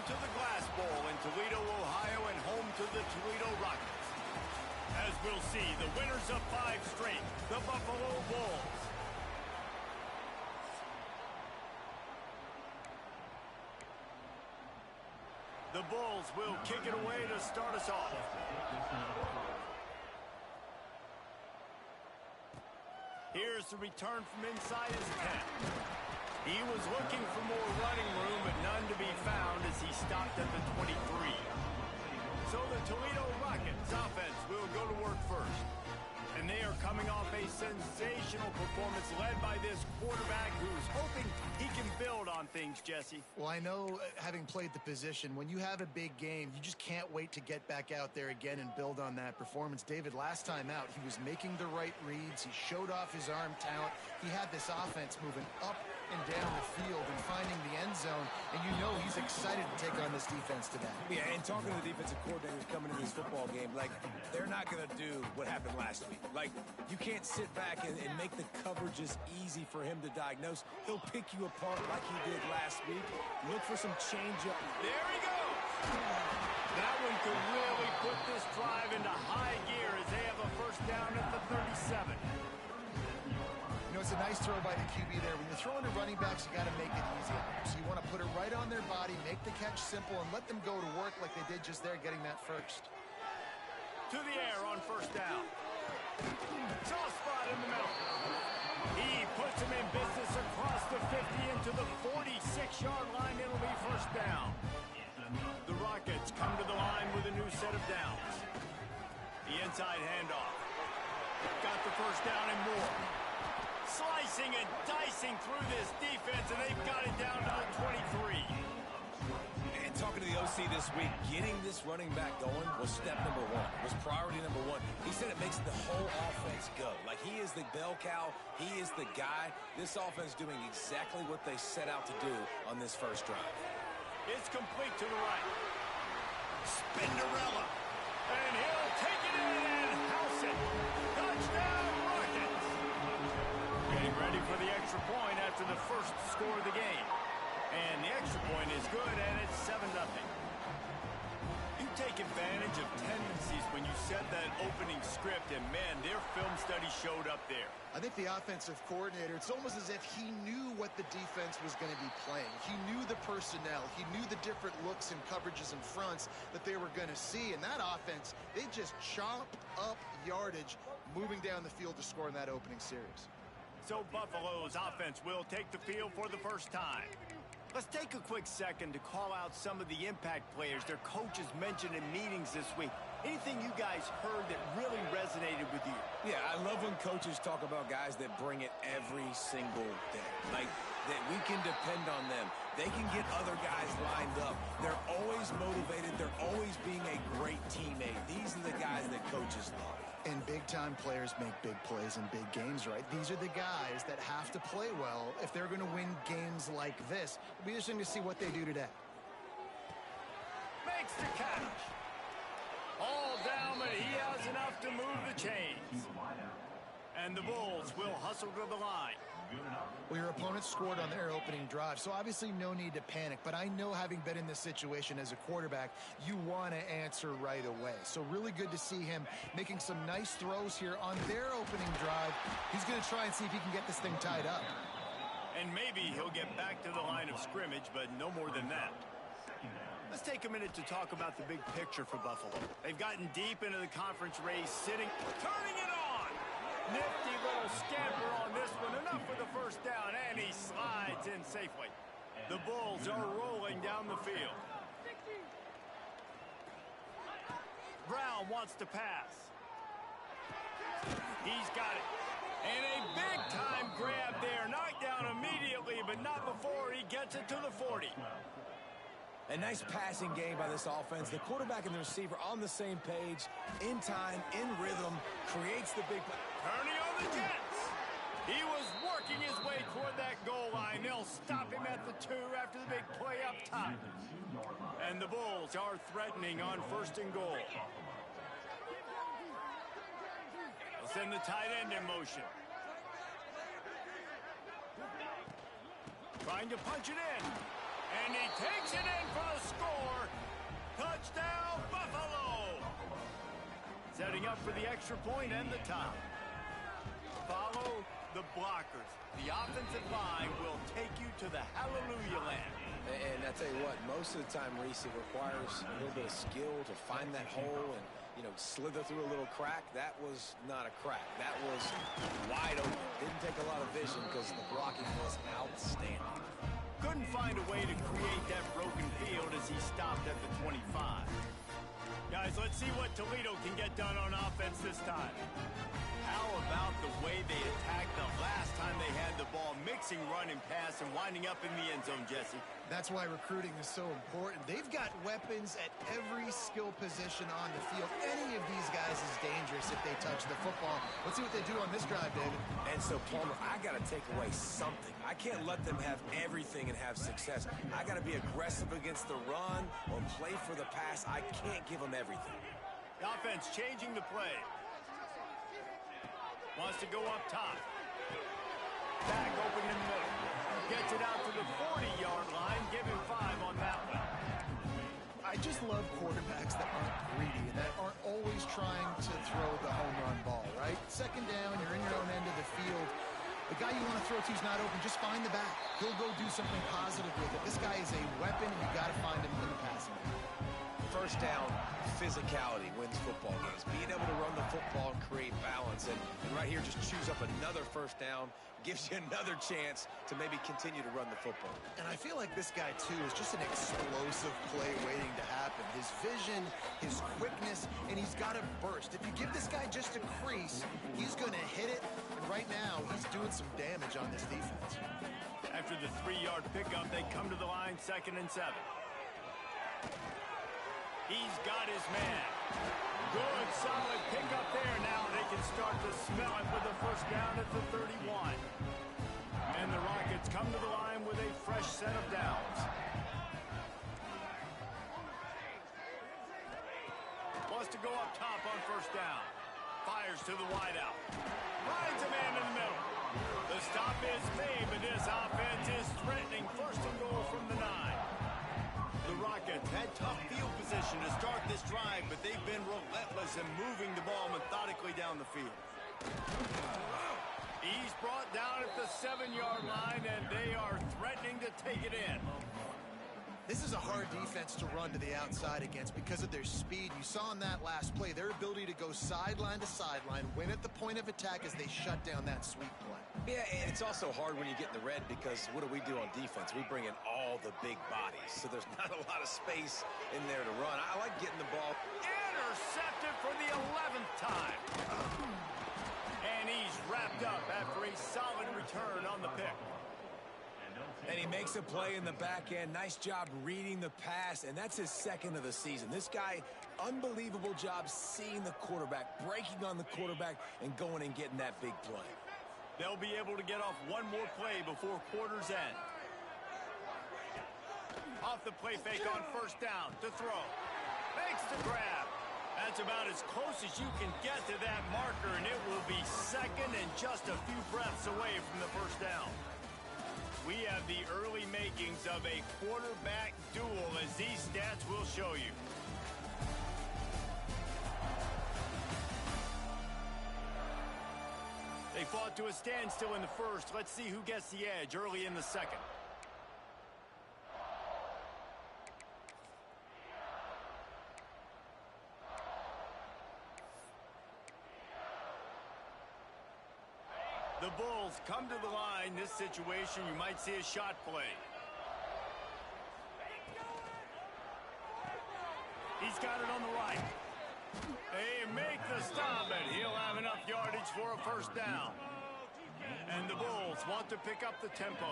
to the Glass Bowl in Toledo, Ohio, and home to the Toledo Rockets. As we'll see, the winners of 5 straight, the Buffalo Bulls. The Bulls will kick it away to start us off. Here's the return from inside his 10. He was looking for more running room, but none to be found as he stopped at the 23. So the Toledo Rockets offense will go to work first. And they are coming off a sensational performance led by this quarterback who's hoping he can build on things, Jesse. Well, I know, having played the position, when you have a big game, you just can't wait to get back out there again and build on that performance. David, last time out, he was making the right reads. He showed off his arm talent. He had this offense moving up and down the field and finding the end zone, and you know he's excited to take on this defense today. Yeah, and talking to the defensive coordinators coming into this football game, like, they're not going to do what happened last week. Like, you can't sit back and make the coverages easy for him to diagnose. He'll pick you apart like he did last week. Look for some change-up. There he goes! That one could really put this drive into high gear as they have a first down at the 37. You know, it's a nice throw by the QB there. When you're throwing to running backs, you got to make it easy on them. So you want to put it right on their body, make the catch simple, and let them go to work like they did just there, getting that first. To the air on first down. Soft spot in the middle. He puts him in business across the 50 into the 46-yard line. It'll be first down. The Rockets come to the line with a new set of downs. The inside handoff. Got the first down and more. Slicing and dicing through this defense, and they've got it down to the 23. And talking to the OC this week, getting this running back going was step number 1, was priority number 1. He said it makes the whole offense go. Like, he is the bell cow, he is the guy. This offense doing exactly what they set out to do on this first drive. It's complete to the right. Spinderella. And he'll take it in and house it. Touchdown, Rockets. Getting ready for the extra point after the first score of the game. And the extra point is good, and it's 7-0. You take advantage of tendencies when you set that opening script, and, man, their film study showed up there. I think the offensive coordinator, it's almost as if he knew what the defense was going to be playing. He knew the personnel. He knew the different looks and coverages and fronts that they were going to see. And that offense, they just chopped up yardage moving down the field to score in that opening series. So Buffalo's offense will take the field for the first time. Let's take a quick second to call out some of the impact players their coaches mentioned in meetings this week. Anything you guys heard that really resonated with you? Yeah, I love when coaches talk about guys that bring it every single day. Like, that we can depend on them. They can get other guys lined up. They're always motivated. They're always being a great teammate. These are the guys that coaches love. And big-time players make big plays in big games, right? These are the guys that have to play well if they're going to win games like this. It'll be interesting to see what they do today. Makes the catch. All down, but he has enough to move the chains. And the Bulls will hustle to the line. Well, your opponent scored on their opening drive, so obviously no need to panic. But I know, having been in this situation as a quarterback, you want to answer right away. So really good to see him making some nice throws here on their opening drive. He's going to try and see if he can get this thing tied up. And maybe he'll get back to the line of scrimmage, but no more than that. Let's take a minute to talk about the big picture for Buffalo. They've gotten deep into the conference race, turning it on. Nifty little scamper on this one. Enough for the first down, and he slides in safely. The Bulls are rolling down the field. Brown wants to pass. He's got it. And a big-time grab there. Knocked down immediately, but not before he gets it to the 40. A nice passing game by this offense. The quarterback and the receiver on the same page, in time, in rhythm, creates the big play. Turning on the Jets. He was working his way toward that goal line. They'll stop him at the 2 after the big play up top. And the Bulls are threatening on 1st and goal. They'll send the tight end in motion. Trying to punch it in. And he takes it in for the score. Touchdown, Buffalo! Setting up for the extra point and the tie. Follow the blockers. The offensive line will take you to the hallelujah land. And I tell you what, most of the time, Reese, it requires a little bit of skill to find that hole and, you know, slither through a little crack. That was not a crack. That was wide open. Didn't take a lot of vision because the blocking was outstanding. Couldn't find a way to create that broken field as he stopped at the 25. Guys, let's see what Toledo can get done on offense this time. How about the way they attacked the last time they had the ball, mixing run and pass and winding up in the end zone, Jesse? That's why recruiting is so important. They've got weapons at every skill position on the field. Any of these guys is dangerous if they touch the football. Let's see what they do on this drive, David. And so, Palmer, I got to take away something. I can't let them have everything and have success. I got to be aggressive against the run or play for the pass. I can't give them everything. The offense changing the play. Wants to go up top. Back open in the middle. Gets it out to the 40-yard line. Give him 5 on that one. I just love quarterbacks that aren't greedy and that aren't always trying to throw the home run ball, right? Second down, you're in your own end of the field. The guy you want to throw to is not open. Just find the back. He'll go do something positive with it. This guy is a weapon, and you got to find him in the passing game. First down, physicality wins football games. Being able to run the football and create balance. And right here, just choose up another first down, gives you another chance to maybe continue to run the football. And I feel like this guy, too, is just an explosive play waiting to happen. His vision, his quickness, and he's got a burst. If you give this guy just a crease, he's going to hit it. And right now, he's doing some damage on this defense. After the 3-yard pickup, they come to the line, 2nd and 7. He's got his man. Good, solid pickup there. Now they can start to smell it with a first down at the 31. And the Rockets come to the line with a fresh set of downs. Wants to go up top on first down. Fires to the wideout. Finds a man in the middle. The stop is made, but this offense is threatening. First and goal from the 9. The Rockets had tough field position to start this drive, but they've been relentless in moving the ball methodically down the field. He's brought down at the 7-yard line, and they are threatening to take it in. This is a hard defense to run to the outside against because of their speed. You saw in that last play, their ability to go sideline to sideline, win at the point of attack as they shut down that sweep play. Yeah, and it's also hard when you get in the red because what do we do on defense? We bring in all the big bodies, so there's not a lot of space in there to run. I like getting the ball. Intercepted for the 11th time. And he's wrapped up after a solid return on the pick. And he makes a play in the back end. Nice job reading the pass, and that's his 2nd of the season. This guy, unbelievable job seeing the quarterback, breaking on the quarterback, and going and getting that big play. They'll be able to get off one more play before quarter's end. Off the play fake on first down to throw. Makes the grab. That's about as close as you can get to that marker, and it will be 2nd and just a few breaths away from the first down. We have the early makings of a quarterback duel, as these stats will show you. They fought to a standstill in the first. Let's see who gets the edge early in the second. The Bulls come to the line. This situation, you might see a shot play. He's got it on the right. They make the stop, and he'll have enough yardage for a first down. And the Bulls want to pick up the tempo.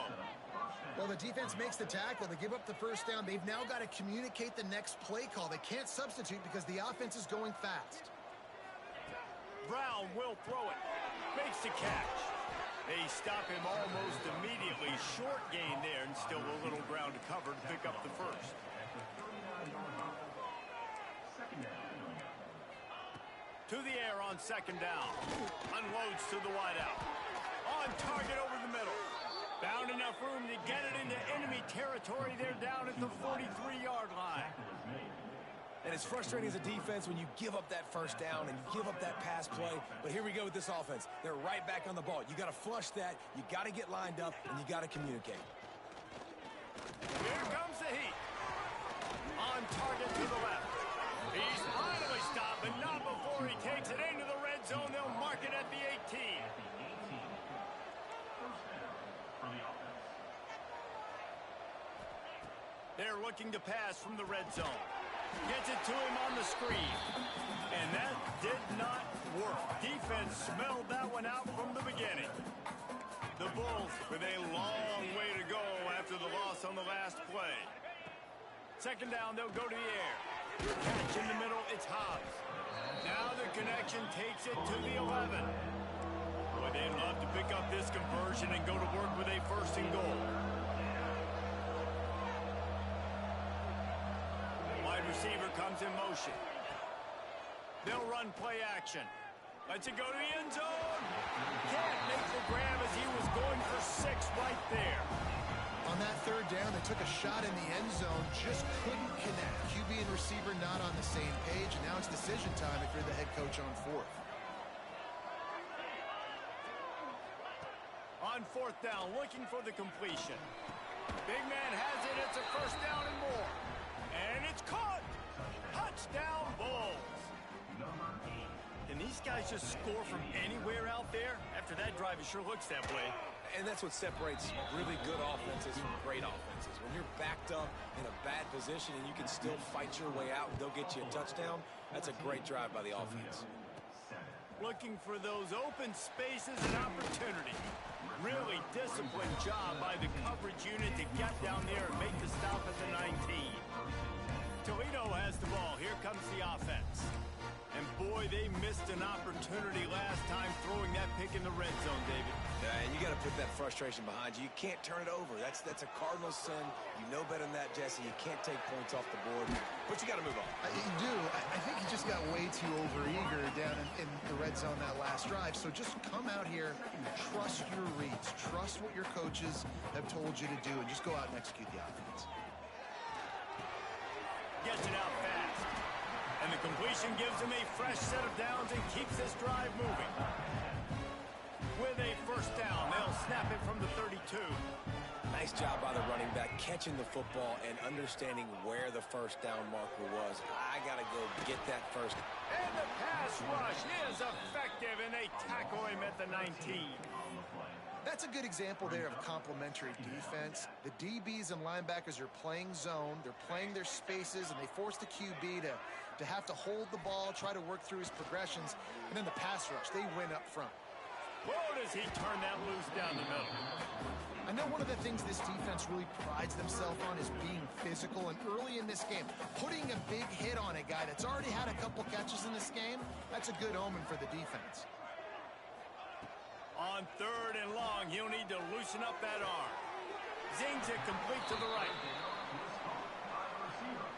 Well, the defense makes the tackle. They give up the first down. They've now got to communicate the next play call. They can't substitute because the offense is going fast. Brown will throw it. Makes the catch. They stop him almost immediately. Short gain there, and still a little ground to cover to pick up the first. To the air on second down. Unloads to the wideout. On target over the middle. Found enough enough room to get it into enemy territory. They're down at the 43-yard line. And it's frustrating as a defense when you give up that first down and you give up that pass play. But here we go with this offense. They're right back on the ball. You got to flush that. You got to get lined up, and you got to communicate. Here comes the heat. On target to the left. He's finally stopped, but not before he takes it into the red zone. They'll mark it at the 18. They're looking to pass from the red zone. Gets it to him on the screen. And that did not work. Defense smelled that one out from the beginning. The Bulls with a long way to go after the loss on the last play. Second down, they'll go to the air. Catch in the middle, it's Hobbs. Now the connection takes it to the 11. Boy, they'd love to pick up this conversion and go to work with a first and goal. Wide receiver comes in motion. They'll run play action. Lets it go to the end zone. Can't make the grab as he was going for 6 right there. On that third down, they took a shot in the end zone, just couldn't connect. QB and receiver not on the same page, and now it's decision time if you're the head coach on fourth. On fourth down, looking for the completion. Big man has it. It's a first down and more. And it's caught. Touchdown, Bulls. Can these guys just score from anywhere out there? After that drive, it sure looks that way. And that's what separates really good offenses from great offenses. When you're backed up in a bad position and you can still fight your way out and they'll get you a touchdown, that's a great drive by the offense. Looking for those open spaces and opportunity. Really disciplined job by the coverage unit to get down there and make the stop at the 19. Toledo has the ball. Here comes the offense. And boy, they missed an opportunity last time throwing that pick in the red zone, David. Yeah, and you got to put that frustration behind you. You can't turn it over. That's a cardinal sin. You know better than that, Jesse. You can't take points off the board, but you got to move on. You do. I think he just got way too overeager down in the red zone that last drive. So just come out here, trust your reads, trust what your coaches have told you to do, and just go out and execute the offense. Gets it out fast. And the completion gives him a fresh set of downs and keeps this drive moving. With a first down, they'll snap it from the 32. Nice job by the running back, catching the football and understanding where the first down marker was. I got to go get that first. And the pass rush is effective, and they tackle him at the 19. That's a good example there of complementary defense. The DBs and linebackers are playing zone, they're playing their spaces, and they force the QB to have to hold the ball, try to work through his progressions, and then the pass rush, they win up front. Whoa, does he turn that loose down the middle. I know one of the things this defense really prides themselves on is being physical, and early in this game, putting a big hit on a guy that's already had a couple catches in this game, that's a good omen for the defense. On third and long, he'll need to loosen up that arm. Zings it complete to the right.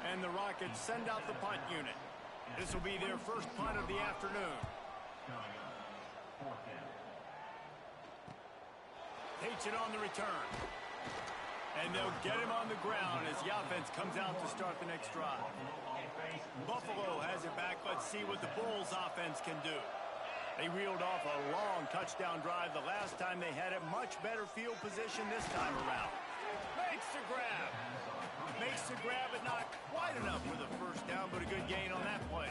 And the Rockets send out the punt unit. This will be their first punt of the afternoon. Takes it on the return. And they'll get him on the ground as the offense comes out to start the next drive. Buffalo has it back. Let's see what the Bulls offense can do. They reeled off a long touchdown drive the last time they had it. Much better field position this time around. Makes the grab. Makes the grab, but not quite enough for the first down, but a good gain on that play.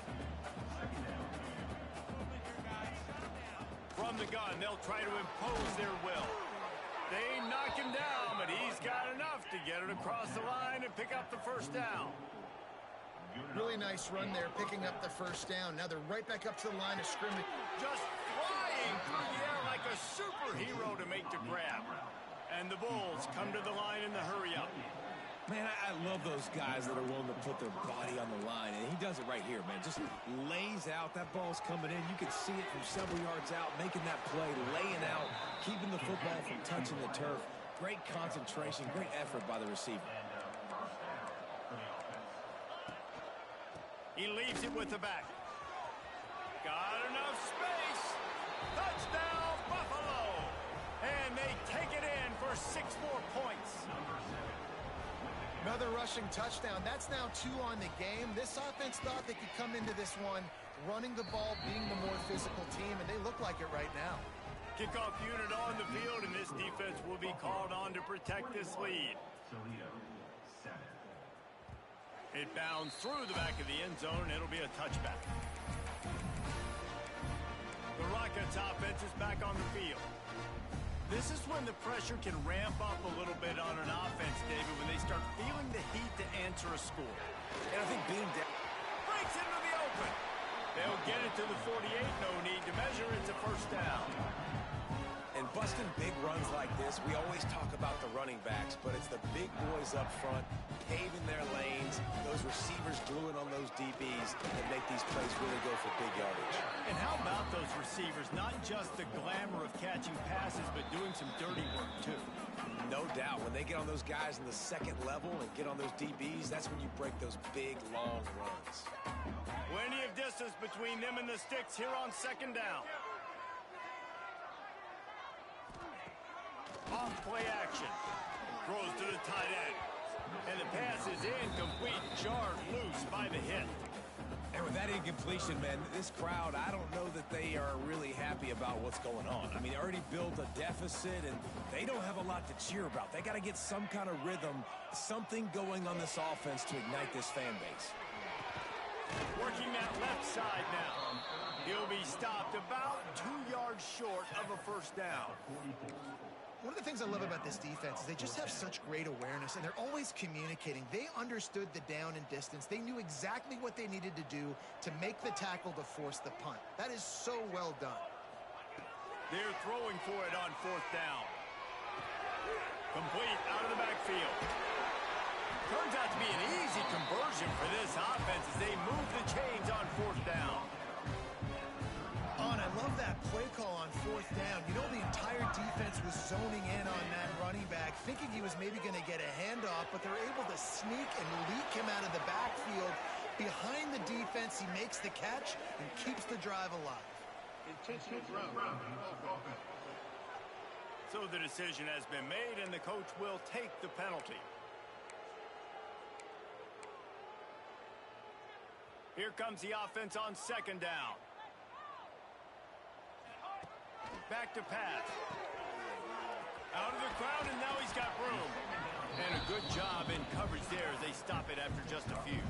From the gun, they'll try to impose their will. They knock him down, but he's got enough to get it across the line and pick up the first down. Really nice run there, picking up the first down. Now they're right back up to the line of scrimmage. Just flying through the air like a superhero to make the grab. And the Bulls come to the line in the hurry-up. Man, I love those guys that are willing to put their body on the line, and he does it right here, man. Just lays out. That ball's coming in. You can see it from several yards out, making that play, laying out, keeping the football from touching the turf. Great concentration, great effort by the receiver. He leaves it with the back. Got enough space. Touchdown, Buffalo. And they take it in for for 6 more points. Another rushing touchdown. That's now 2 on the game. This offense thought they could come into this one running the ball, being the more physical team, and they look like it right now. Kickoff unit on the field, and this defense will be called on to protect this lead. Toledo, 7. It bounds through the back of the end zone. It'll be a touchback. The Rockets offense is back on the field. This is when the pressure can ramp up a little bit on an offense, David, when they start feeling the heat to answer a score. And I think being down Breaks into the open. They'll get it to the 48. No need to measure. It's a first down. and busting big runs like this, we always talk about the running backs, but it's the big boys up front paving their lanes, those receivers gluing on those DBs that make these plays really go for big yardage. And how about those receivers? Not just the glamour of catching passes, but doing some dirty work, too. No doubt. When they get on those guys in the second level and get on those DBs, that's when you break those big, long runs. Plenty of distance between them and the sticks here on second down. Off play action. Throws to the tight end. And the pass is incomplete, jarred loose by the hit. And with that incompletion, man, this crowd, I don't know that they are really happy about what's going on. I mean, they already built a deficit, and they don't have a lot to cheer about. They got to get some kind of rhythm, something going on this offense to ignite this fan base. Working that left side now. He'll be stopped about 2 yards short of a first down. One of the things I love about this defense is they just have such great awareness, and they're always communicating. They understood the down and distance. They knew exactly what they needed to do to make the tackle to force the punt. That is so well done. They're throwing for it on fourth down. Complete out of the backfield. Turns out to be an easy conversion for this offense as they move the chains on fourth down. Oh, and I love that play call on fourth down. You know, the entire defense was zoning in on that running back, thinking he was maybe going to get a handoff, but they're able to sneak and leak him out of the backfield. Behind the defense, he makes the catch and keeps the drive alive. Intentional throw. So the decision has been made, and the coach will take the penalty. Here comes the offense on second down. Back to pass. Out of the crowd, and now he's got room. And a good job in coverage there as they stop it after just a few.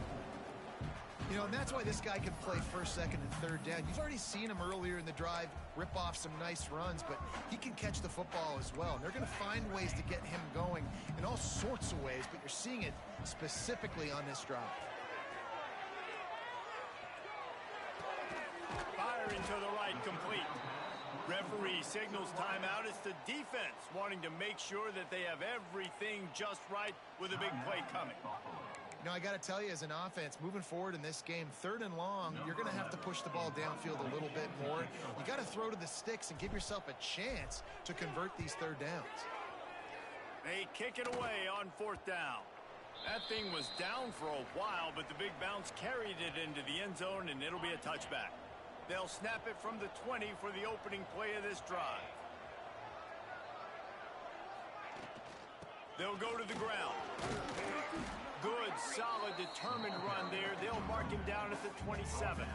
You know, and that's why this guy can play first, second, and third down. You've already seen him earlier in the drive rip off some nice runs, but he can catch the football as well. And they're going to find ways to get him going in all sorts of ways, but you're seeing it specifically on this drive. Firing to the right, complete. Referee signals timeout. It's the defense wanting to make sure that they have everything just right with a big play coming. You know, I got to tell you, as an offense, moving forward in this game, third and long, you're going to have to push the ball downfield a little bit more. You got to throw to the sticks and give yourself a chance to convert these third downs. They kick it away on fourth down. That thing was down for a while, but the big bounce carried it into the end zone, and it'll be a touchback. They'll snap it from the 20 for the opening play of this drive. They'll go to the ground. Good, solid, determined run there. They'll mark him down at the 27.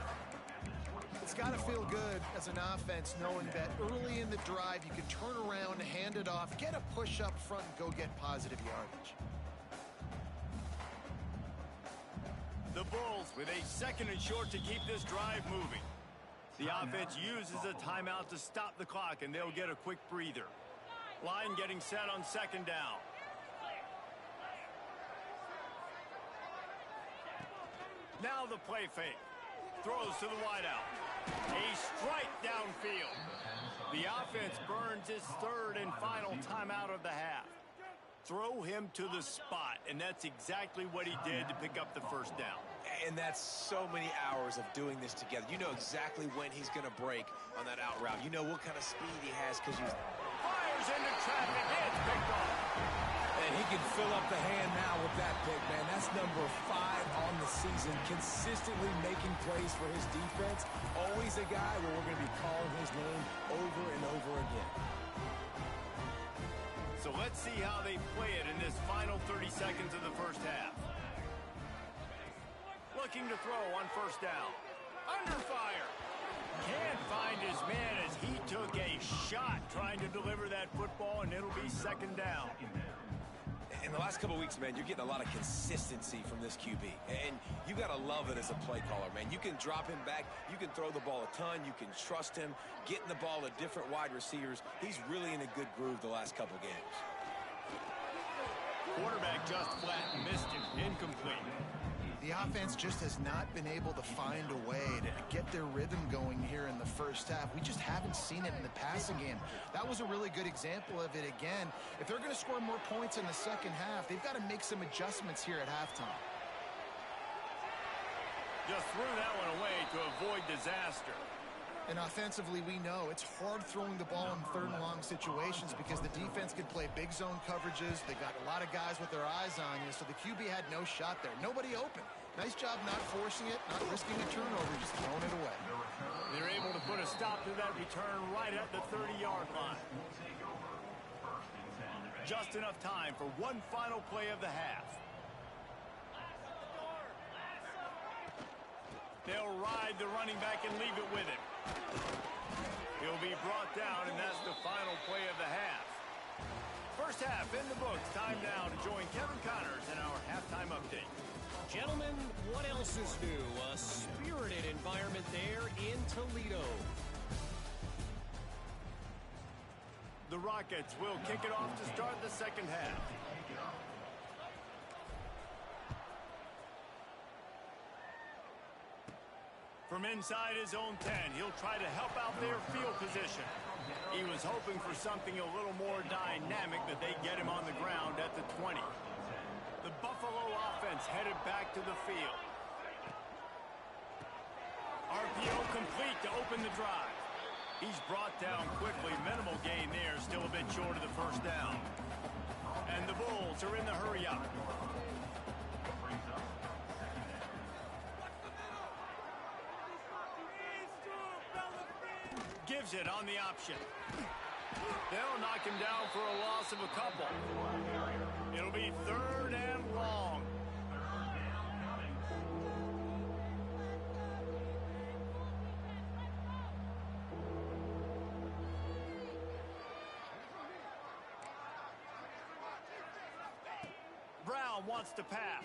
It's got to feel good as an offense knowing that early in the drive you can turn around, hand it off, get a push up front, and go get positive yardage. The Bulls with a second and short to keep this drive moving. The offense uses a timeout to stop the clock, and they'll get a quick breather. Line getting set on second down. Now the play fake. Throws to the wideout. A strike downfield. The offense burns his third and final timeout of the half. Throw him to the spot, and that's exactly what he did to pick up the first down. And that's so many hours of doing this together. You know exactly when he's going to break on that out route. You know what kind of speed he has because he's... Fires into traffic. It's picked off. And he can fill up the hand now with that pick, man. That's number 5 on the season, consistently making plays for his defense. Always a guy where we're going to be calling his name over and over again. So So let's see how they play it in this final 30 seconds of the first half. Looking to throw on first down. Under fire. Can't find his man as he took a shot trying to deliver that football, and it'll be second down. In the last couple of weeks, man, you're getting a lot of consistency from this QB. And you got to love it as a play caller, man. You can drop him back. You can throw the ball a ton. You can trust him. Getting the ball to different wide receivers. He's really in a good groove the last couple of games. Quarterback just flat missed it. Incomplete. The offense just has not been able to find a way to get their rhythm going here in the first half. We just haven't seen it in the passing game. That was a really good example of it again. If they're going to score more points in the second half, they've got to make some adjustments here at halftime. Just threw that one away to avoid disaster. And offensively, we know it's hard throwing the ball in third and long situations because the defense can play big zone coverages. They got a lot of guys with their eyes on you, so the QB had no shot there. Nobody open. Nice job not forcing it, not risking a turnover, just throwing it away. They're able to put a stop to that return right at the 30-yard line. Just enough time for one final play of the half. They'll ride the running back and leave it with him. He'll be brought down, and that's the final play of the half. First half in the books. Time now to join Kevin Connors in our halftime update. Gentlemen, what else is new? A spirited environment there in Toledo. The Rockets will kick it off to start the second half. From inside his own 10, he'll try to help out their field position. He was hoping for something a little more dynamic, but they get him on the ground at the 20. The Buffalo offense headed back to the field. RPO complete to open the drive. He's brought down quickly. Minimal gain there, still a bit short of the first down. And the Bulls are in the hurry-up. Gives it on the option. They'll knock him down for a loss of a couple. It'll be third and long. Brown wants to pass.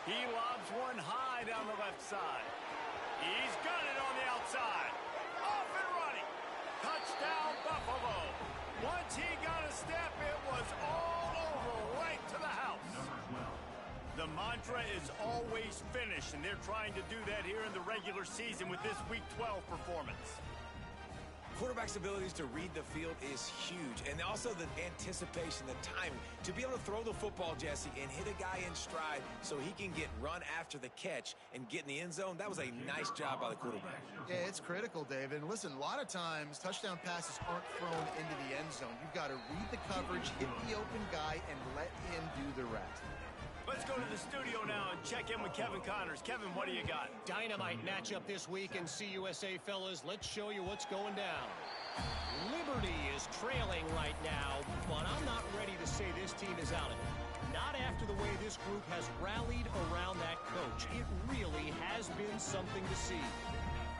He lobs one high down the left side. He's got it on the outside. Off and running. Touchdown, Buffalo. Once he got a step, it was all over right to the house. The mantra is always finish, and they're trying to do that here in the regular season with this Week 12 performance. Quarterback's abilities to read the field is huge, and also the anticipation, the timing. To be able to throw the football, Jesse, and hit a guy in stride so he can get run after the catch and get in the end zone, that was a nice job by the quarterback. Yeah, it's critical, David. And listen, a lot of times touchdown passes aren't thrown into the end zone. You've got to read the coverage, hit the open guy, and let him do the rest. Let's go to the studio now and check in with Kevin Connors. Kevin, what do you got? Dynamite matchup this week in CUSA, fellas. Let's show you what's going down. Liberty is trailing right now, but I'm not ready to say this team is out of it. Not after the way this group has rallied around that coach. It really has been something to see.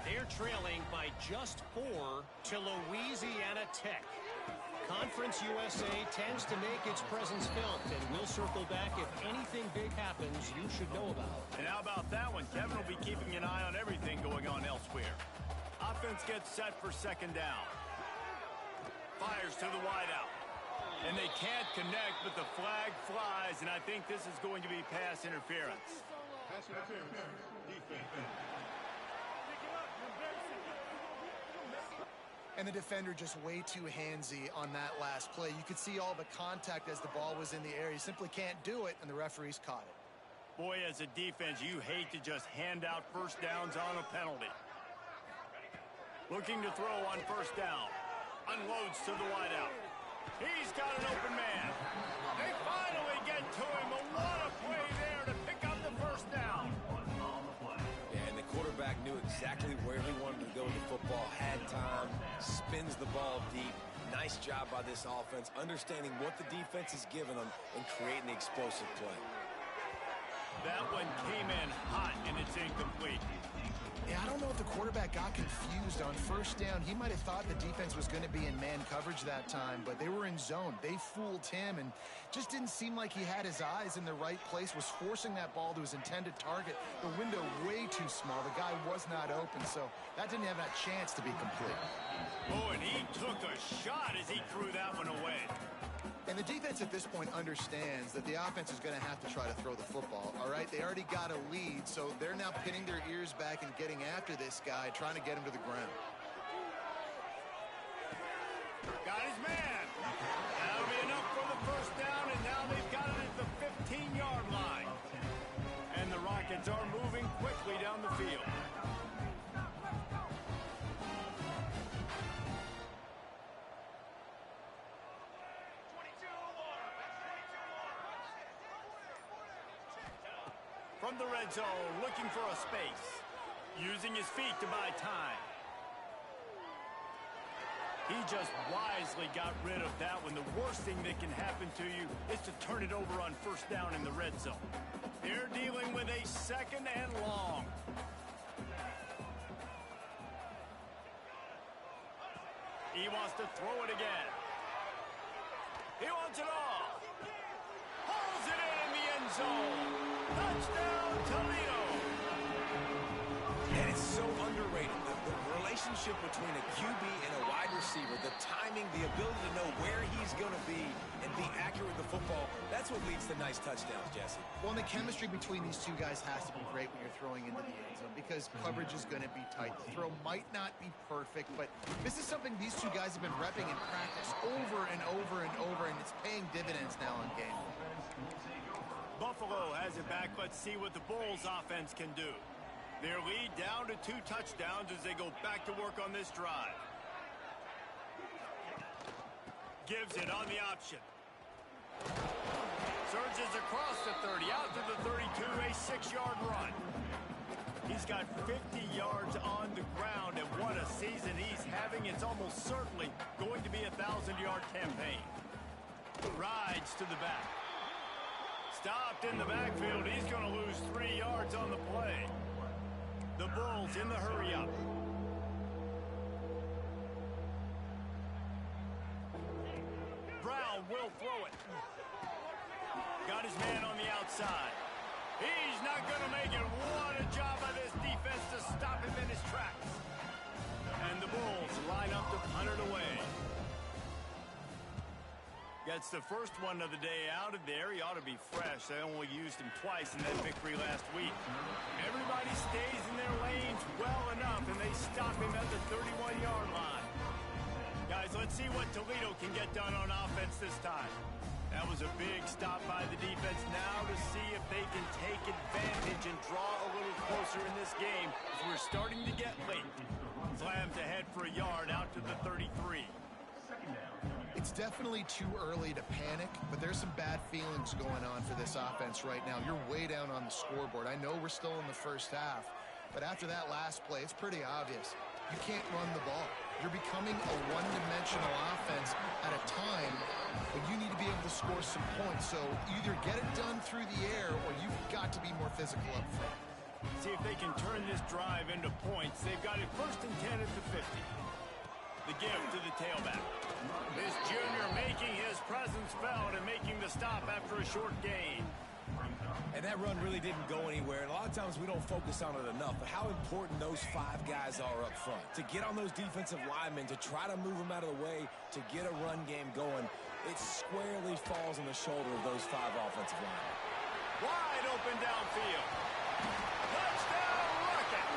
They're trailing by just 4 to Louisiana Tech. Conference USA tends to make its presence felt, and we'll circle back if anything big happens you should know about. And how about that one? Kevin will be keeping an eye on everything going on elsewhere. Offense gets set for second down. Fires to the wideout. And they can't connect, but the flag flies, and I think this is going to be pass interference. Pass interference. Defense. And the defender just way too handsy on that last play. You could see all the contact as the ball was in the air. He simply can't do it, and the referees caught it. Boy, as a defense, you hate to just hand out first downs on a penalty. Looking to throw on first down. Unloads to the wideout. He's got an open man. They finally get to him. What a play there to pick up the first down. And the quarterback knew exactly where he wanted to go with the football, had time, spins the ball deep. Nice job by this offense, understanding what the defense is giving them and creating the explosive play. That one came in hot, and it's incomplete. Yeah, I don't know if the quarterback got confused on first down. He might have thought the defense was going to be in man coverage that time, but they were in zone. They fooled him and just didn't seem like he had his eyes in the right place, was forcing that ball to his intended target. The window way too small. The guy was not open, so that didn't have that chance to be complete. Oh, and he took a shot as he threw that one away. And the defense at this point understands that the offense is going to have to try to throw the football, all right? They already got a lead, so they're now pinning their ears back and getting after this guy, trying to get him to the ground. Got his man. That'll be enough for the first down, and now they've got it at the 15-yard line. And the Rockets are moving quickly down the field. From the red zone, looking for a space. Using his feet to buy time. He just wisely got rid of that one. The worst thing that can happen to you is to turn it over on first down in the red zone. They're dealing with a second and long. He wants to throw it again. He wants it all. Hauls it in the end zone. Touchdown, Toledo. And it's so underrated. The relationship between a QB and a wide receiver, the timing, the ability to know where he's going to be and be accurate with the football, that's what leads to nice touchdowns, Jesse. Well, and the chemistry between these two guys has to be great when you're throwing into the end zone because coverage is going to be tight. The throw might not be perfect, but this is something these two guys have been repping in practice over and over and over, and it's paying dividends now on game. Buffalo has it back. Let's see what the Bulls offense can do. Their lead down to 2 touchdowns as they go back to work on this drive. Gives it on the option. Surges across the 30, out to the 32, a 6-yard run. He's got 50 yards on the ground, and what a season he's having. It's almost certainly going to be a 1,000-yard campaign. Rides to the back. Stopped in the backfield. He's going to lose 3 yards on the play. The Bulls in the hurry-up. Brown will throw it. Got his man on the outside. He's not going to make it. What a job by this defense to stop him in his tracks. And the Bulls line up to punt it away. Gets the first one of the day out of there. He ought to be fresh. They only used him twice in that victory last week. Everybody stays in their lanes well enough, and they stop him at the 31-yard line. Guys, let's see what Toledo can get done on offense this time. That was a big stop by the defense. Now to see if they can take advantage and draw a little closer in this game as we're starting to get late. Slams ahead for a yard out to the 33. It's definitely too early to panic, but there's some bad feelings going on for this offense right now. You're way down on the scoreboard. I know we're still in the first half, but after that last play, it's pretty obvious. You can't run the ball. You're becoming a one-dimensional offense at a time when you need to be able to score some points. So either get it done through the air or you've got to be more physical up front. See if they can turn this drive into points. They've got it first and 10 at the 50. The give to the tailback. This junior making his presence felt and making the stop after a short gain. And that run really didn't go anywhere. And a lot of times we don't focus on it enough, but how important those 5 guys are up front. To get on those defensive linemen, to try to move them out of the way, to get a run game going, it squarely falls on the shoulder of those 5 offensive linemen. Wide open downfield. Touchdown Rockets!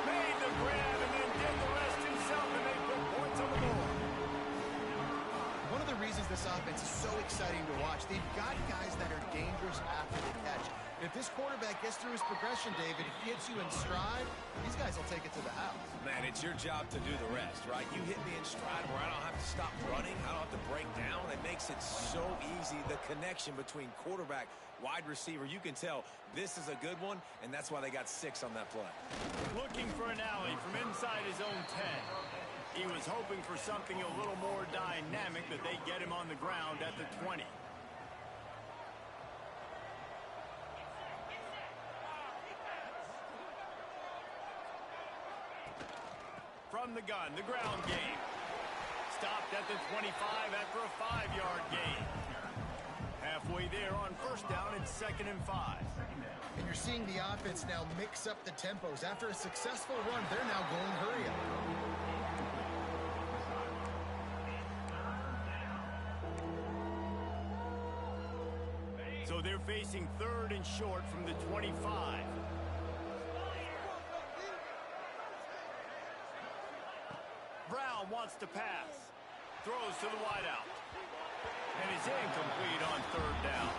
Made the grab and then did the rest himself, and they put points on the board. One of the reasons this offense is so exciting to watch, they've got guys that are dangerous after the catch. If this quarterback gets through his progression, David, if he hits you in stride, these guys will take it to the house. Man, it's your job to do the rest, right? You hit me in stride where I don't have to stop running. I don't have to break down. It makes it so easy. The connection between quarterback, wide receiver, you can tell this is a good one, and that's why they got 6 on that play. Looking for an alley from inside his own 10. He was hoping for something a little more dynamic, but they get him on the ground at the 20. From the gun, the ground game. Stopped at the 25 after a 5-yard gain. Halfway there on first down, it's 2nd and 5. And you're seeing the offense now mix up the tempos. After a successful run, they're now going hurry up. So they're facing 3rd and short from the 25. Brown wants to pass. Throws to the wideout. And it's incomplete on 3rd down.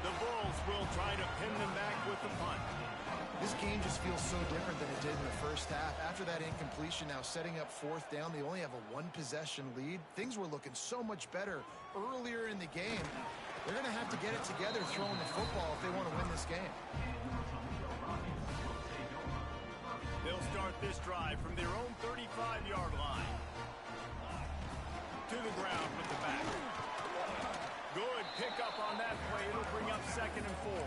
The Bulls will try to pin them back with the punt. This game just feels so different than it did in the first half. After that incompletion, now setting up 4th down, they only have a 1-possession lead. Things were looking so much better earlier in the game. They're going to have to get it together throwing the football if they want to win this game. They'll start this drive from their own 35-yard line. To the ground with the back. Good pickup on that play. It'll bring up 2nd and 4.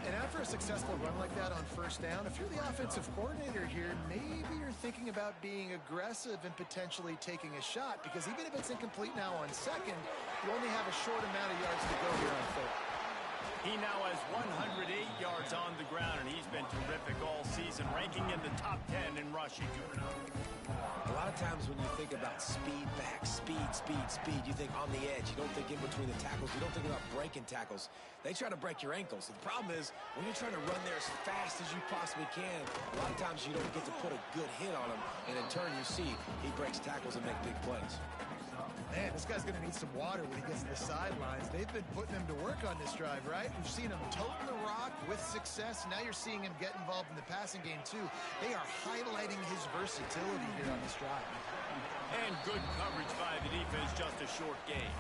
And after a successful run like that on first down, if you're the offensive coordinator here, maybe you're thinking about being aggressive and potentially taking a shot, because even if it's incomplete now on 2nd, you only have a short amount of yards to go here on 3rd. He now has 108 yards on the ground, and he's been terrific all season, ranking in the top 10 in rushing. A lot of times when you think about speed back, speed, you think on the edge. You don't think in between the tackles. You don't think about breaking tackles. They try to break your ankles. The problem is when you're trying to run there as fast as you possibly can, a lot of times you don't get to put a good hit on him, and in turn you see he breaks tackles and makes big plays. Man, this guy's going to need some water when he gets to the sidelines. They've been putting him to work on this drive, right? We've seen him toting the rock with success. Now you're seeing him get involved in the passing game, too. They are highlighting his versatility here on this drive. And good coverage by the defense, just a short gain.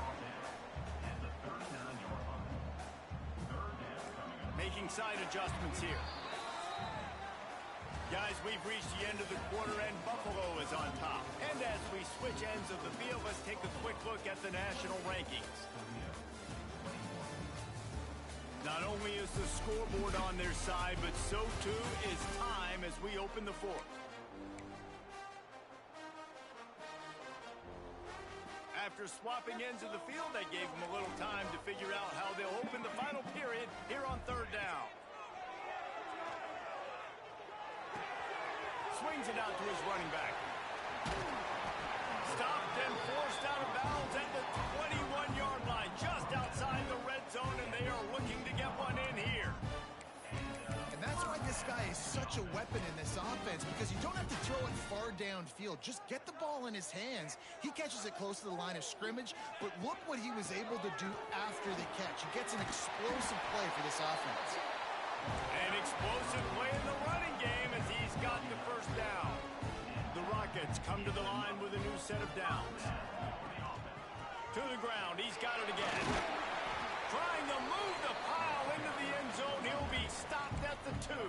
Making side adjustments here. Guys, we've reached the end of the quarter, and Buffalo is on top. And as we switch ends of the field, let's take a quick look at the national rankings. Not only is the scoreboard on their side, but so too is time as we open the 4th. After swapping ends of the field, that gave them a little time to figure out how they'll open the final period here on 3rd down. Swings it out to his running back. Stopped and forced out of bounds at the 21-yard line, just outside the red zone, and they are looking to get one in here. And that's why this guy is such a weapon in this offense, because you don't have to throw it far downfield. Just get the ball in his hands. He catches it close to the line of scrimmage, but look what he was able to do after the catch. He gets an explosive play for this offense. An explosive play in the running game as he's got the first down. The Rockets come to the line with a new set of downs. To the ground, he's got it again. Trying to move the pile into the end zone. He'll be stopped at the 2.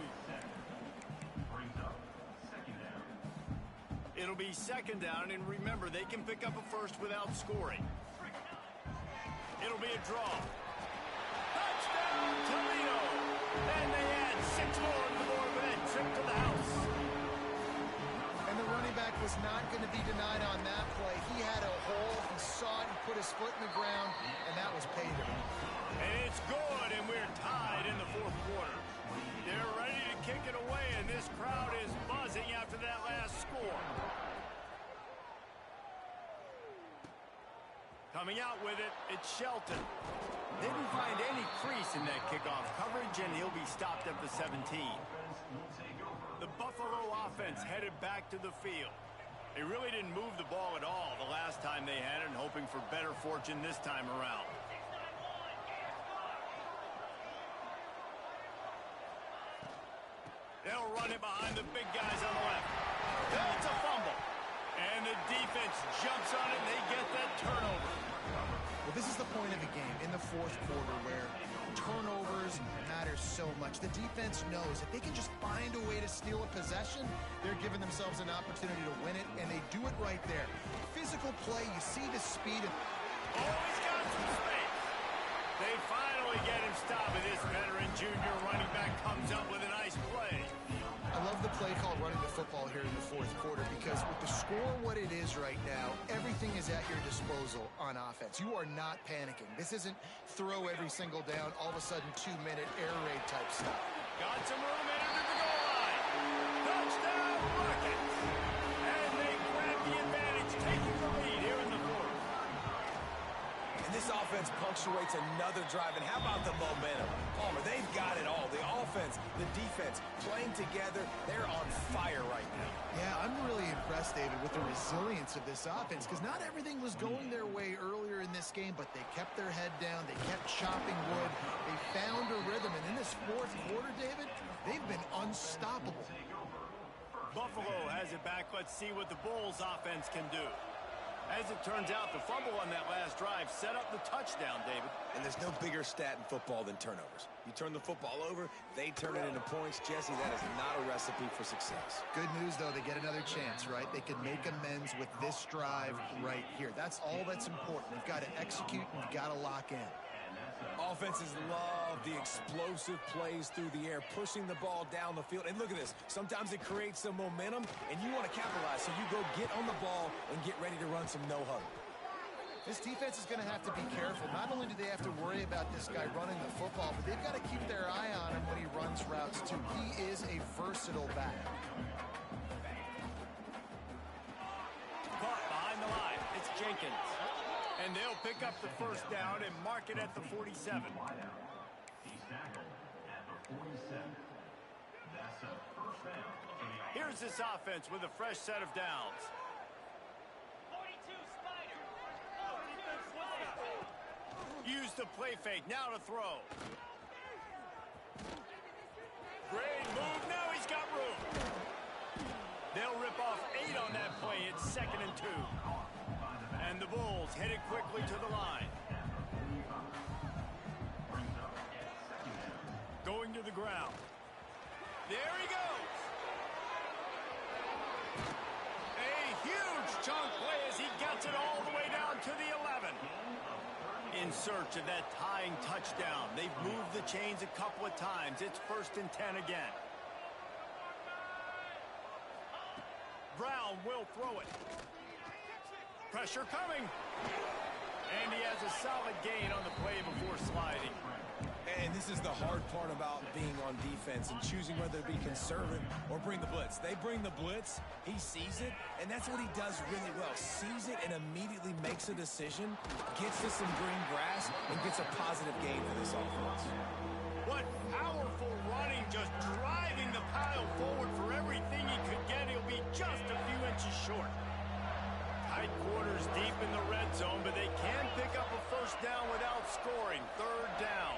It'll be 2nd down, and remember, they can pick up a first without scoring. It'll be a draw. Touchdown, Toledo! And they add 6 more to the board with that trip to the house. And the running back was not going to be denied on that play. He had a hole, he saw it, he put his foot in the ground, and that was pay to him. And it's good, and we're tied in the 4th quarter. They're ready to kick it away, and this crowd is buzzing after that last score. Coming out with it, it's Shelton. Didn't find any crease in that kickoff coverage, and he'll be stopped at the 17. The Buffalo offense headed back to the field. They really didn't move the ball at all the last time they had it, and hoping for better fortune this time around. They'll run it behind the big guys on the left. That's a fumble. And the defense jumps on it, and they get that turnover. Well, this is the point of the game in the 4th quarter where turnovers matter so much. The defense knows if they can just find a way to steal a possession, they're giving themselves an opportunity to win it, and they do it right there. Physical play, you see the speed. Oh, he's got some space. They finally get him stopped, and this veteran junior running back comes up with a nice play. I love the play called running the football here in the fourth quarter because with the score what it is right now, everything is at your disposal on offense. You are not panicking. This isn't throw every single down, all of a sudden 2-minute air raid type stuff. Got some room in under the goal line. Touchdown, Rockets. And they grab the advantage, taking the lead here in the fourth. And this offense punctuates another drive. And how about the momentum? Palmer, they've got it all. The offense, the defense, playing together. They're on fire right now. Yeah, I'm really impressed, David, with the resilience of this offense because not everything was going their way earlier in this game, but they kept their head down. They kept chopping wood. They found a rhythm. And in this fourth quarter, David, they've been unstoppable. Buffalo has it back. Let's see what the Bulls offense can do. As it turns out, the fumble on that last drive set up the touchdown, David. And there's no bigger stat in football than turnovers. You turn the football over, they turn it into points. Jesse, that is not a recipe for success. Good news, though, they get another chance, right? They can make amends with this drive right here. That's all that's important. You've got to execute and you've got to lock in. Offenses love the explosive plays through the air, pushing the ball down the field. And look at this. Sometimes it creates some momentum, and you want to capitalize. So you go get on the ball and get ready to run some no-huddle. This defense is going to have to be careful. Not only do they have to worry about this guy running the football, but they've got to keep their eye on him when he runs routes, too. He is a versatile back. Caught behind the line. It's Jenkins. And they'll pick up the first down and mark it at the 47. He's tackled at the 47. That's a first down. Here's this offense with a fresh set of downs. 42 Spider. Use the play fake. Now to throw. Great move. Now he's got room. They'll rip off 8 on that play. It's 2nd and 2. And the Bulls headed quickly to the line. Going to the ground. There he goes. A huge chunk play as he gets it all the way down to the 11. In search of that tying touchdown. They've moved the chains a couple of times. It's 1st and 10 again. Brown will throw it. Pressure coming. And he has a solid gain on the play before sliding. And this is the hard part about being on defense and choosing whether to be conservative or bring the blitz. They bring the blitz, he sees it, and that's what he does really well. Sees it and immediately makes a decision, gets to some green grass, and gets a positive gain for this offense. What powerful running, just driving the pile forward for everything he could get. He'll be just a few inches short. Tight quarters deep in the red zone, but they can pick up a first down without scoring. 3rd down.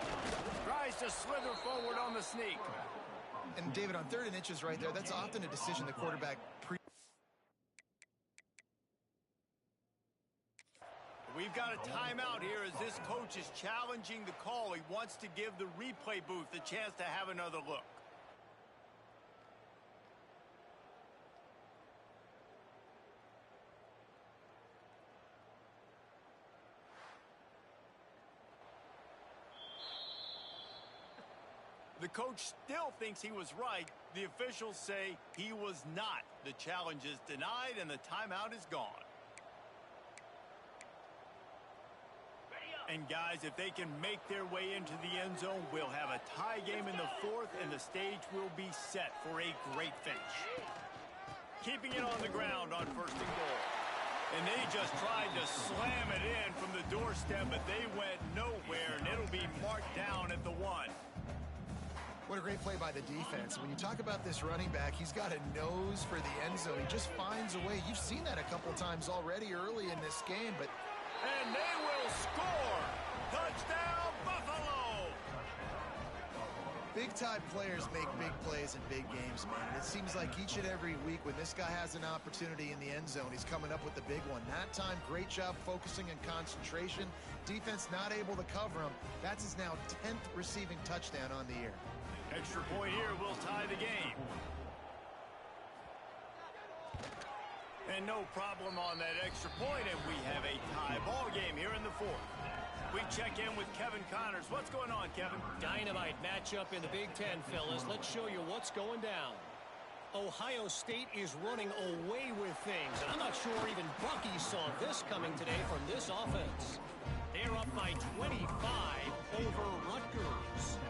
Tries to slither forward on the sneak. And David, on 3rd and inches right there, that's often a decision the quarterback We've got a timeout here as this coach is challenging the call. He wants to give the replay booth a chance to have another look. The coach still thinks he was right. The officials say he was not. The challenge is denied and the timeout is gone. And guys, if they can make their way into the end zone, we'll have a tie game in the 4th and the stage will be set for a great finish. Keeping it on the ground on 1st and goal. And they just tried to slam it in from the doorstep, but they went nowhere, and it'll be marked down at the 1. What a great play by the defense. When you talk about this running back, he's got a nose for the end zone. He just finds a way. You've seen that a couple times already early in this game, but... And they will score! Touchdown, Buffalo! Big-time players make big plays in big games, man. And it seems like each and every week when this guy has an opportunity in the end zone, he's coming up with the big one. That time, great job focusing and concentration. Defense not able to cover him. That's his now 10th receiving touchdown on the year. Extra point here will tie the game. And no problem on that extra point, and we have a tie ball game here in the fourth. We check in with Kevin Connors. What's going on, Kevin? Dynamite matchup in the Big Ten, fellas. Let's show you what's going down. Ohio State is running away with things, and I'm not sure even Bucky saw this coming today from this offense. They're up by 25 over Rutgers.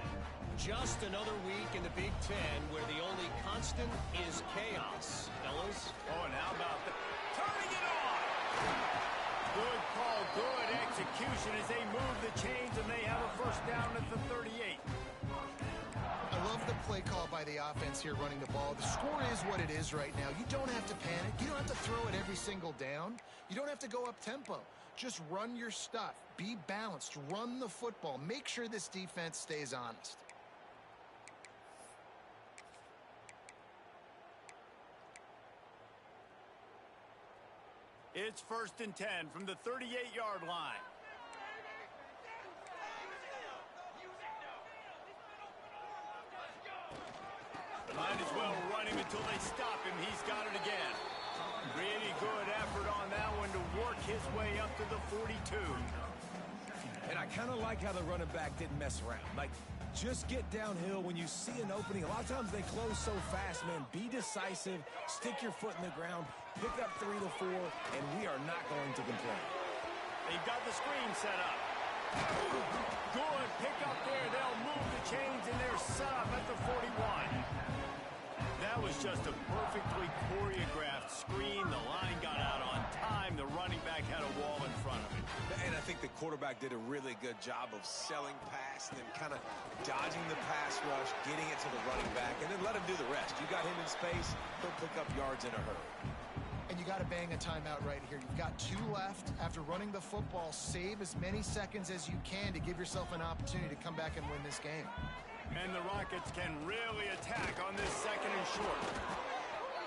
Just another week in the Big Ten where the only constant is chaos, fellas. Oh, and how about that? Turning it on! Good call, good execution as they move the chains, and they have a first down at the 38. I love the play call by the offense here running the ball. The score is what it is right now. You don't have to panic. You don't have to throw it every single down. You don't have to go up tempo. Just run your stuff. Be balanced. Run the football. Make sure this defense stays honest. It's 1st and 10 from the 38-yard line. Might as well run him until they stop him. He's got it again. Really good effort on that one to work his way up to the 42. And I kind of like how the running back didn't mess around. Like, just get downhill when you see an opening. A lot of times they close so fast, man. Be decisive, stick your foot in the ground, pick up 3 to 4, and we are not going to complain. They've got the screen set up. Good pick up there. They'll move the chains, and they're set up at the 41. That was just a perfectly choreographed screen. The line got out on time. The running back had a wall in front of it. And I think the quarterback did a really good job of selling past and then kind of dodging the pass rush, getting it to the running back, and then let him do the rest. You got him in space, he'll pick up yards in a hurry. And you got to bang a timeout right here. You've got 2 left. After running the football, save as many seconds as you can to give yourself an opportunity to come back and win this game. And the Rockets can really attack on this 2nd and short.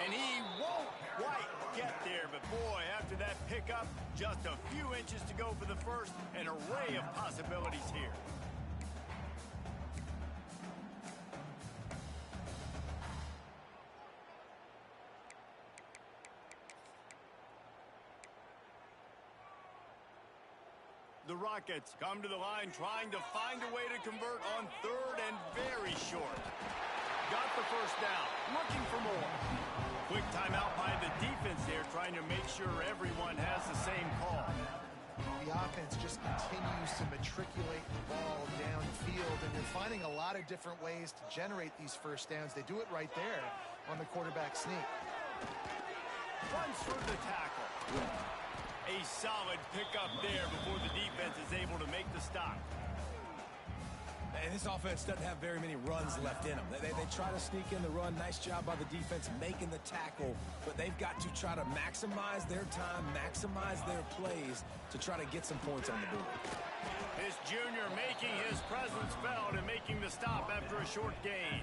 And he won't quite get there, but boy, after that pickup, just a few inches to go for the first, an array of possibilities here. The Rockets come to the line trying to find a way to convert on 3rd and very short. Got the first down, looking for more. Quick timeout by the defense there, trying to make sure everyone has the same call. The offense just continues to matriculate the ball downfield, and they're finding a lot of different ways to generate these first downs. They do it right there on the quarterback sneak. Runs through the tackle. A solid pickup there before the defense is able to make the stop. And this offense doesn't have very many runs left in them. They try to sneak in the run. Nice job by the defense making the tackle. But they've got to try to maximize their time, maximize their plays to try to get some points on the board. His junior making his presence felt and making the stop after a short gain.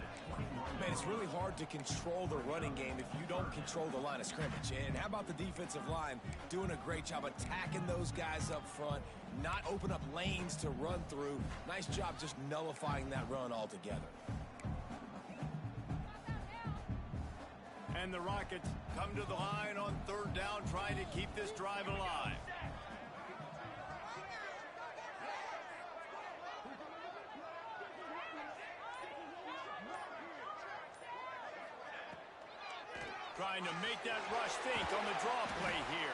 Man, it's really hard to control the running game if you don't control the line of scrimmage. And how about the defensive line doing a great job attacking those guys up front, not open up lanes to run through. Nice job just nullifying that run altogether. And the Rockets come to the line on 3rd down, trying to keep this drive alive. Trying to make that rush think on the draw play here.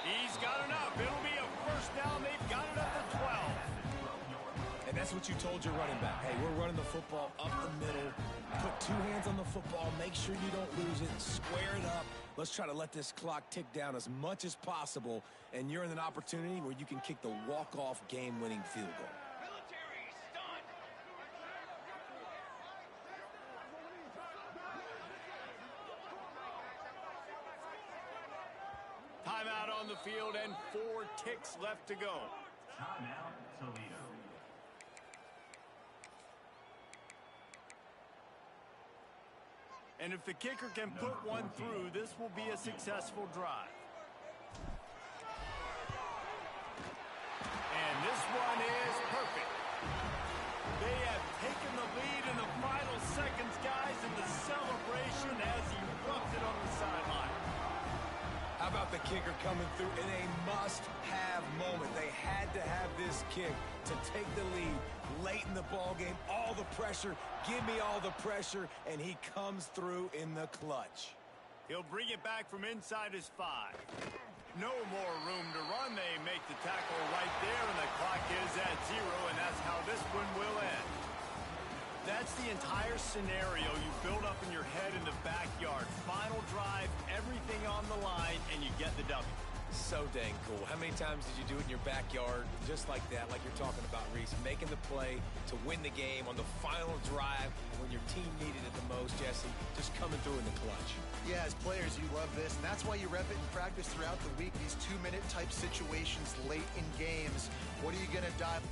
He's got enough. It'll be a first down. They've got it up to 12. And that's what you told your running back. Hey, we're running the football up the middle. Put 2 hands on the football. Make sure you don't lose it. Square it up. Let's try to let this clock tick down as much as possible. And you're in an opportunity where you can kick the walk-off game-winning field goal. Timeout on the field and 4 ticks left to go. Timeout, Toledo. And if the kicker can put one through, this will be a successful drive. And this one is perfect. They have taken the lead in the final seconds, guys, and the celebration has erupted on the sideline. How about the kicker coming through in a must-have moment? They had to have this kick to take the lead late in the ball game. All the pressure, give me all the pressure, and he comes through in the clutch. He'll bring it back from inside his 5. No more room to run. They make the tackle right there, and the clock is at 0, and that's how this one will end. That's the entire scenario you build up in your head in the backyard. Final drive, everything on the line, and you get the W. So dang cool. How many times did you do it in your backyard just like that, like you're talking about, Reese? Making the play to win the game on the final drive when your team needed it the most, Jesse, just coming through in the clutch. Yeah, as players, you love this, and that's why you rep it in practice throughout the week, these 2-minute type situations late in games. What are you going to dive...